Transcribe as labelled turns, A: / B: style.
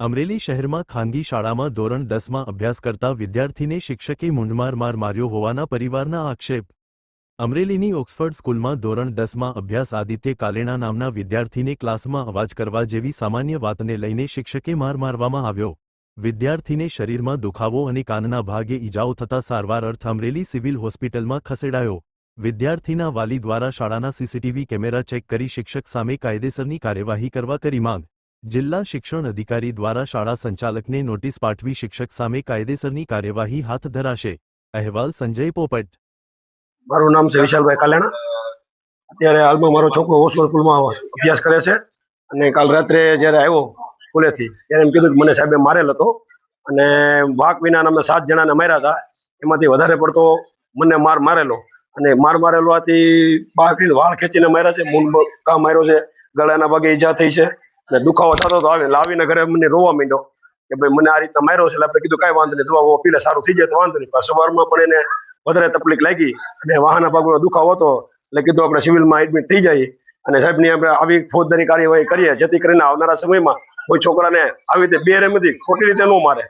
A: અમરેલી શહેરમાં ખાનગી શાળામાં ધોરણ 10માં અભ્યાસ કરતા વિદ્યાર્થીને શિક્ષકે મૂંઢમાર માર્યો હોવાના પરિવારના આક્ષેપ। અમરેલીની ઓક્સફર્ડ સ્કૂલમાં ધોરણ 10માં અભ્યાસ આદિત્ય કાલેણા નામના વિદ્યાર્થીને ક્લાસમાં અવાજ કરવા જેવી સામાન્ય વાતને લઈને શિક્ષકે મારવામાં આવ્યો। વિદ્યાર્થીને શરીરમાં દુખાવો અને કાનના ભાગે ઈજાઓ થતા સારવાર અર્થે અમરેલી સિવિલ હોસ્પિટલમાં ખસેડાયો। વિદ્યાર્થીના વાલી દ્વારા શાળાના સીસીટીવી કેમેરા ચેક કરી શિક્ષક સામે કાયદેસરની કાર્યવાહી કરવા કરી માંગ। જિલ્લા શિક્ષણ અધિકારી દ્વારા શાળા સંચાલકને નોટિસ પાઠવી શિક્ષક સામે કાયદેસરની કાર્યવાહી હાથ ધરાશે। અહેવાલ સંજય પોપટ।
B: મારું નામ છે વિશાલભાઈ કાલેણા। અત્યારે હાલમાં મારો છોકરો ઓક્સફર્ડ સ્કૂલમાં અભ્યાસ કરે છે અને કાલ રાત્રે જ્યારે આવ્યો સ્કૂલેથી ત્યારે એમ કીધું કે મને સાહેબે મારેલ હતો અને વાક વિના અમે 7 જણાને માર્યા હતા। એમાંથી વધારે પડતો મને મારેલો અને મારેલોથી બાકરીને વાળ ખેંચીને માર્યા છે, મૂંઢ ઘા માર્યો છે, ગળાના ભાગે ઈજા થઈ છે અને દુખાવો થતો હતો। આવીને ઘરે મને રોવા માંડ્યો કે ભાઈ મને આ રીતના માર્યો છે। એટલે આપણે કીધું કાંઈ વાંધો નહીં, દવા પીલે સારું થઈ જાય તો વાંધો નહીં। પણ સવારમાં પણ એને વધારે તકલીફ લાગી અને વાહના ભાગનો દુખાવો હતો એટલે કીધું આપણે સિવિલમાં એડમિટ થઈ જાય અને સાહેબની આપણે આવી ફોજદારી કાર્યવાહી કરીએ જેથી કરીને આવનારા સમયમાં કોઈ છોકરાને આવી રીતે બેરહેમથી ખોટી રીતે ન મારે।